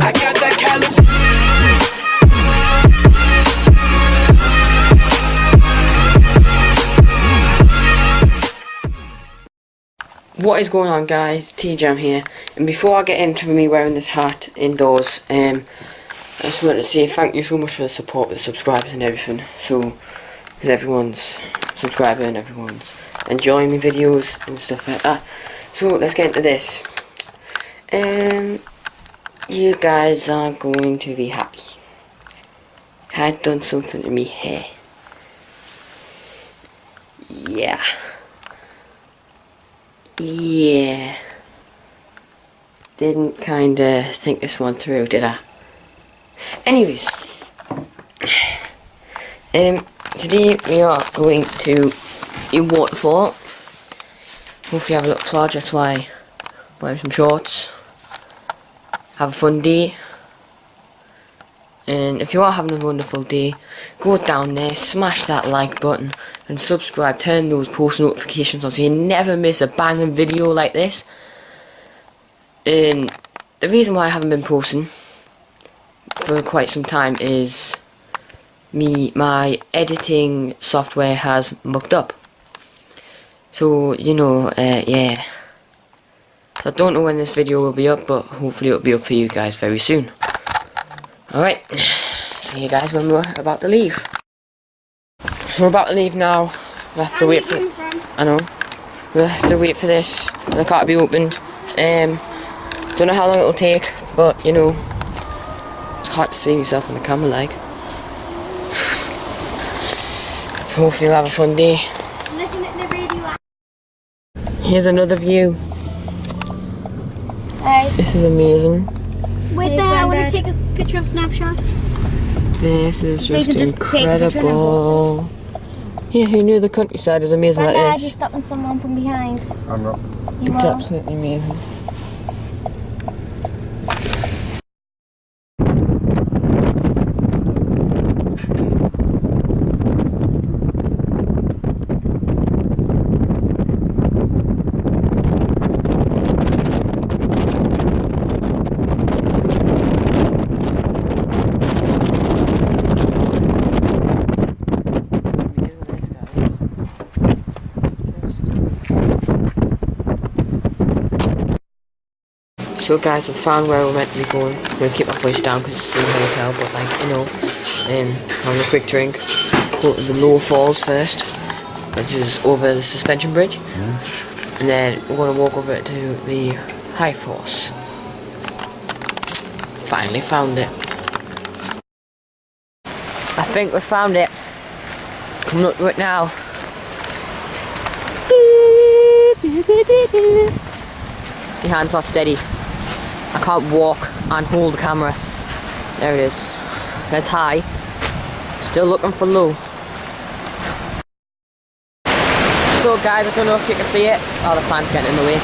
I got that California. What is going on, guys? TJam here, and before I get into me wearing this hat indoors, I just wanted to say thank you so much for the support with the subscribers and everything. So, because everyone's subscribing and everyone's enjoying my videos and stuff like that. So let's get into this. You guys are going to be happy. I had done something to me hair. Yeah. Didn't kinda think this one through, did I? Anyways, today we are going to a waterfall. Hopefully have a little plodge, that's why I'm wearing some shorts. Have a fun day. And if you are having a wonderful day, go down there, smash that like button and subscribe, turn those post notifications on so you never miss a banging video like this. And the reason why I haven't been posting for quite some time is my editing software has mucked up. So, you know, yeah. So I don't know when this video will be up, but hopefully it'll be up for you guys very soon. Alright, see you guys when we're about to leave. So we're about to leave now. We'll have to wait for I know. We'll have to wait for this. The car to be opened. Don't know how long it'll take, but you know, it's hard to see yourself on the camera like. So hopefully we'll have a fun day. Here's another view. Hey. This is amazing. Wait there, I want to take a picture of snapshot. This is just incredible. Yeah, who knew the countryside is amazing like Granddad, this? you're stopping someone from behind. I'm not. It's absolutely amazing. So guys, we found where we're meant to be going. I'm going to keep my voice down because it's in a hotel, but like, you know, having a quick drink. Go to the lower falls first, which is over the suspension bridge. And then we're going to walk over to the high falls. Finally found it. I think we found it. Coming up to it now. Your hands are steady. I can't walk and hold the camera. There it is. That's high. Still looking for low. So guys, I don't know if you can see it. Oh, the plant's getting in the way.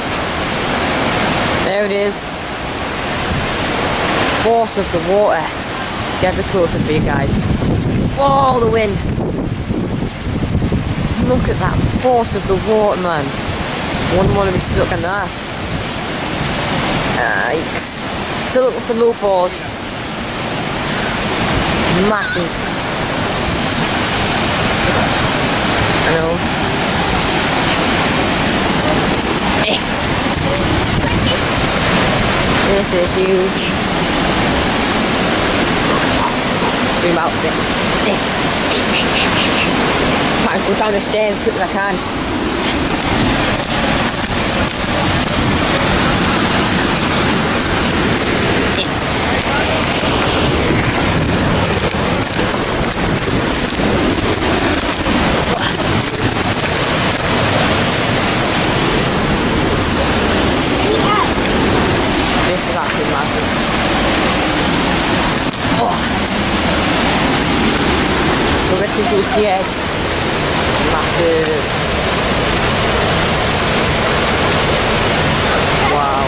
There it is. Force of the water. Get a bit closer for you guys. Oh, the wind. Look at that force of the water, man. Wouldn't want to be stuck in that. Yikes. Still looking for low falls. Massive. I know. This is huge. Zoom out a bit. Try and go down the stairs as quick as I can. To go to the edge. Massive. Wow.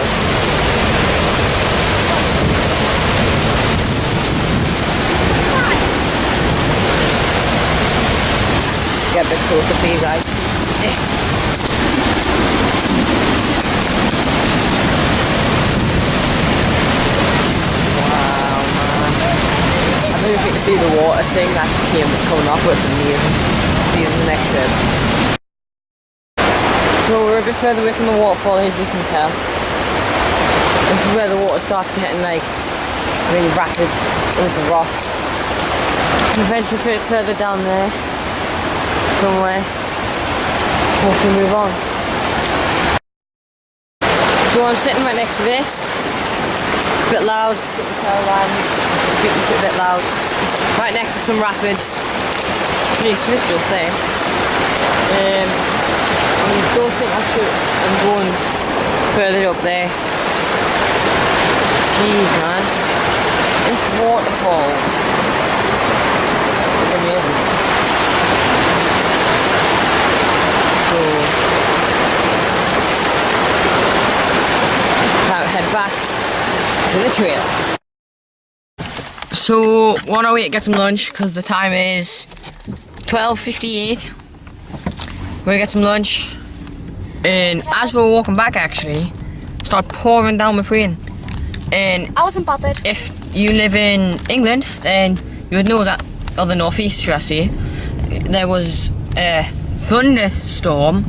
Get a bit closer for you guys. Wow. see the water thing that came coming off, but it's amazing. See you in the next trip. So we're a bit further away from the waterfall, as you can tell. This is where the water starts getting like really rapids with the rocks. And eventually a bit further down there, somewhere, hopefully move on. So I'm sitting right next to this. A bit loud, you can tell why I'm speaking to it a bit loud. Right next to some rapids. Pretty swift just there. I don't think I'm going further up there. Jeez man. This waterfall is amazing. So now head back to the trail. So we're on our way to get some lunch because the time is 12:58. We're gonna get some lunch, and as we were walking back, actually, it started pouring down with rain. And I wasn't bothered. if you live in England, then you would know that, or the northeast, should I say, there was a thunderstorm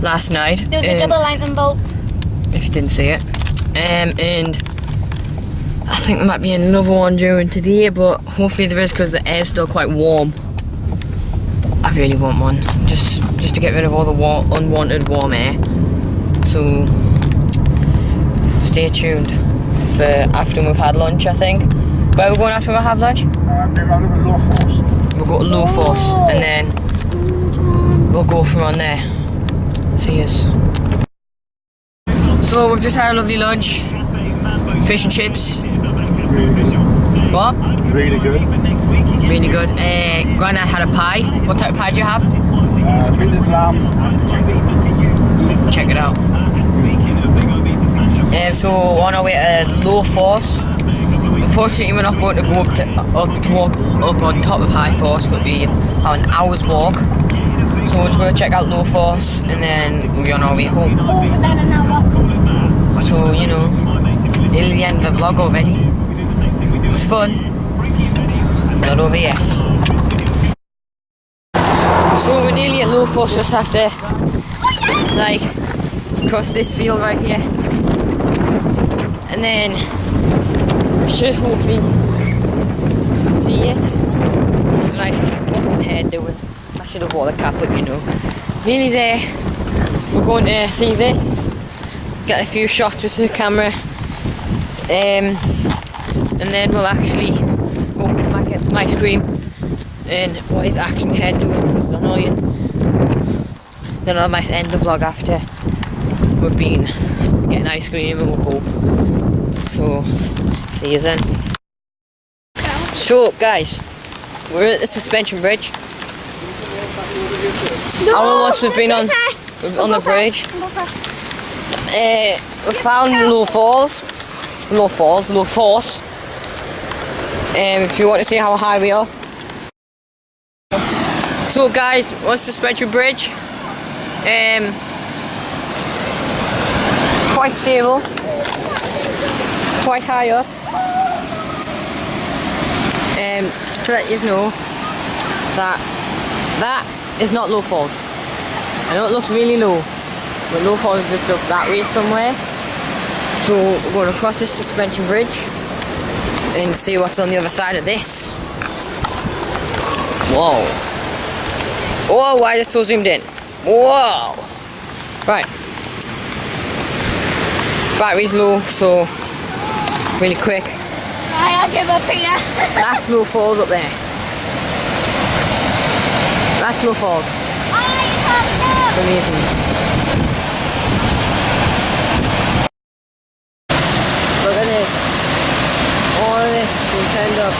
last night. There was a double lightning bolt. If you didn't see it. And I think there might be another one during today, but hopefully there is because the air's still quite warm. I really want one, just to get rid of all the unwanted warm air. So stay tuned for after we've had lunch, I think. Where are we going after we have lunch? Maybe I'll look at Low Force. We'll go to Low Force and then we'll go from on there. See yous. So we've just had a lovely lunch. Fish and chips. Really good. What? Really good. Really good. Grandad had a pie. What type of pie do you have? Minted lamb. Check it out. So we're on our way to Low Force. Unfortunately, we're not going to go up on top of High Force. It's going to be about an hour's walk. So we're just going to check out Low Force and then we'll be on our way home. Over there an hour. So, you know, nearly the end of the vlog already. It was fun. Not over yet. So we're nearly at Low Force, just have to like cross this field right here. And then we should hopefully see it. It's a nice little, what's my hair doing? I should have wore the cap, but you know. Nearly there. We're going to see this. Get a few shots with the camera. And then we'll actually go back, get some ice cream. And what is actually my hair doing? This is annoying. Then I might end the vlog after we've been getting ice cream and we'll go. So, see you then. So, guys, we're at the suspension bridge. No, Once we've been on the bridge. We found Low Force. If you want to see how high we are. So guys, what's the suspension bridge? Quite stable, quite high up. To let you know that is not Low Falls. I know it looks really low, but Low Falls is just up that way somewhere. So we're going to cross this suspension bridge and see what's on the other side of this. Whoa. Whoa, why is it so zoomed in? Whoa. Right. Battery's low, so really quick. I'll give up here. That's Low Falls up there. That's Low Falls. It's amazing. Look at this. All of this being turned up.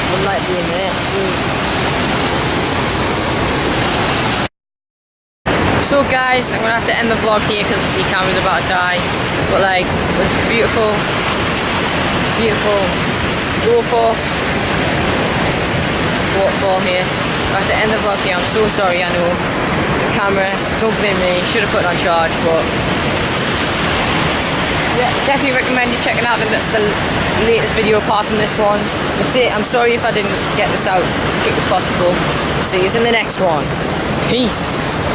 One light being there. Jeez. So guys, I'm gonna have to end the vlog here because the camera's about to die. But like, it was beautiful Low Force waterfall here. I have to end the vlog here. I'm so sorry. I know the camera, don't blame me. Should have put it on charge, but definitely recommend you checking out the latest video apart from this one. I'm sorry if I didn't get this out as quick as possible. See you in the next one. Peace.